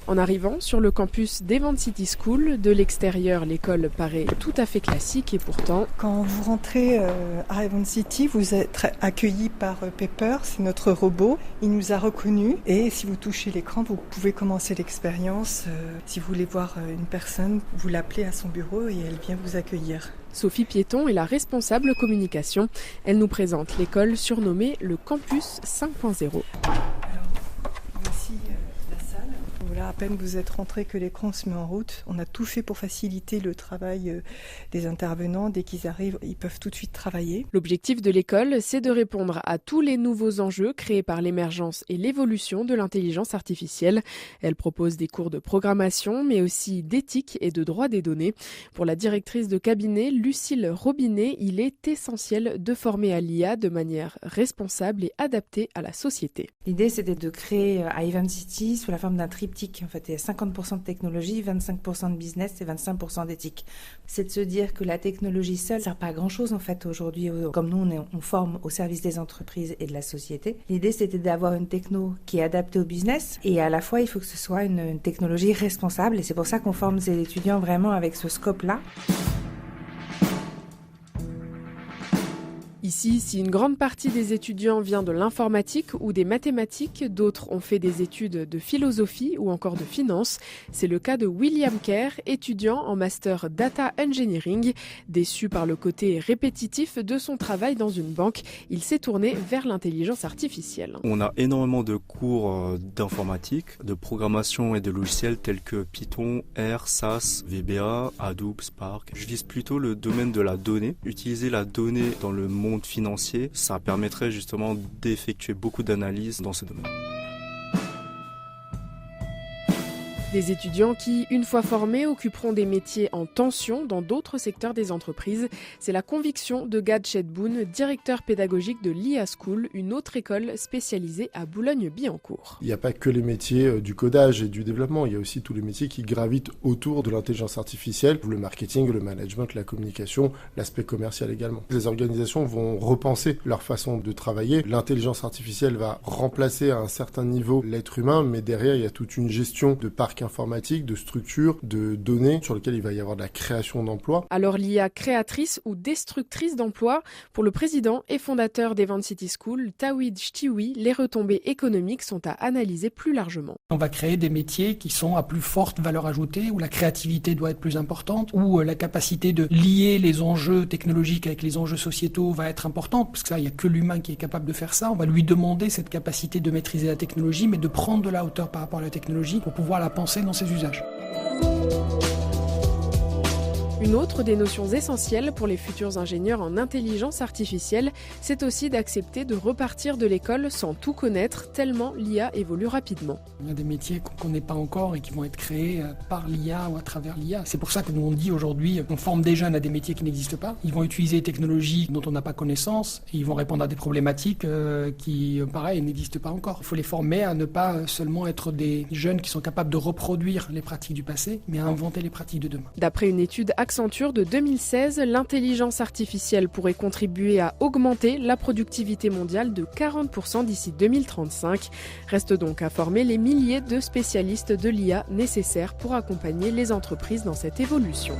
En arrivant sur le campus d'Event City School, de l'extérieur, l'école paraît tout à fait classique et pourtant... Quand vous rentrez à Event City, vous êtes accueilli par Pepper, c'est notre robot. Il nous a reconnus et si vous touchez l'écran, vous pouvez commencer l'expérience. Si vous voulez voir une personne, vous l'appelez à son bureau et elle vient vous accueillir. Sophie Piéton est la responsable communication. Elle nous présente l'école surnommée le Campus 5.0. Alors, voici la salle. Voilà, à peine vous êtes rentré que l'écran se met en route. On a tout fait pour faciliter le travail des intervenants. Dès qu'ils arrivent, ils peuvent tout de suite travailler. L'objectif de l'école, c'est de répondre à tous les nouveaux enjeux créés par l'émergence et l'évolution de l'intelligence artificielle. Elle propose des cours de programmation, mais aussi d'éthique et de droit des données. Pour la directrice de cabinet, Lucille Robinet, il est essentiel de former à l'IA de manière responsable et adaptée à la société. L'idée, c'était de créer à Event City sous la forme d'un triptyque. En fait, il y a 50% de technologie, 25% de business et 25% d'éthique. C'est de se dire que la technologie seule ne sert pas à grand-chose en fait aujourd'hui. Comme nous, on forme au service des entreprises et de la société. L'idée, c'était d'avoir une techno qui est adaptée au business et à la fois, il faut que ce soit une technologie responsable. Et c'est pour ça qu'on forme ces étudiants vraiment avec ce scope-là. Ici, si une grande partie des étudiants vient de l'informatique ou des mathématiques, d'autres ont fait des études de philosophie ou encore de finance. C'est le cas de William Kerr, étudiant en master Data Engineering. Déçu par le côté répétitif de son travail dans une banque, il s'est tourné vers l'intelligence artificielle. On a énormément de cours d'informatique, de programmation et de logiciels tels que Python, R, SAS, VBA, Hadoop, Spark. Je vise plutôt le domaine de la donnée. Utiliser la donnée dans le monde financier, ça permettrait justement d'effectuer beaucoup d'analyses dans ce domaine. Des étudiants qui, une fois formés, occuperont des métiers en tension dans d'autres secteurs des entreprises. C'est la conviction de Gad Chedboun, directeur pédagogique de l'IA School, une autre école spécialisée à Boulogne-Billancourt. Il n'y a pas que les métiers du codage et du développement, il y a aussi tous les métiers qui gravitent autour de l'intelligence artificielle, le marketing, le management, la communication, l'aspect commercial également. Les organisations vont repenser leur façon de travailler. L'intelligence artificielle va remplacer à un certain niveau l'être humain, mais derrière, il y a toute une gestion de parc informatique, de structures, de données sur lesquelles il va y avoir de la création d'emplois. Alors l'IA créatrice ou destructrice d'emplois, pour le président et fondateur d'Event City School, Tawhid Chtiwi, les retombées économiques sont à analyser plus largement. On va créer des métiers qui sont à plus forte valeur ajoutée, où la créativité doit être plus importante, où la capacité de lier les enjeux technologiques avec les enjeux sociétaux va être importante, parce que ça, il n'y a que l'humain qui est capable de faire ça. On va lui demander cette capacité de maîtriser la technologie, mais de prendre de la hauteur par rapport à la technologie pour pouvoir la penser dans ses usages. Une autre des notions essentielles pour les futurs ingénieurs en intelligence artificielle, c'est aussi d'accepter de repartir de l'école sans tout connaître, tellement l'IA évolue rapidement. Il y a des métiers qu'on ne connaît pas encore et qui vont être créés par l'IA ou à travers l'IA. C'est pour ça que nous on dit aujourd'hui qu'on forme des jeunes à des métiers qui n'existent pas. Ils vont utiliser des technologies dont on n'a pas connaissance et ils vont répondre à des problématiques qui, pareil, n'existent pas encore. Il faut les former à ne pas seulement être des jeunes qui sont capables de reproduire les pratiques du passé, mais à inventer les pratiques de demain. D'après une étude Accenture de 2016, l'intelligence artificielle pourrait contribuer à augmenter la productivité mondiale de 40% d'ici 2035. Reste donc à former les milliers de spécialistes de l'IA nécessaires pour accompagner les entreprises dans cette évolution.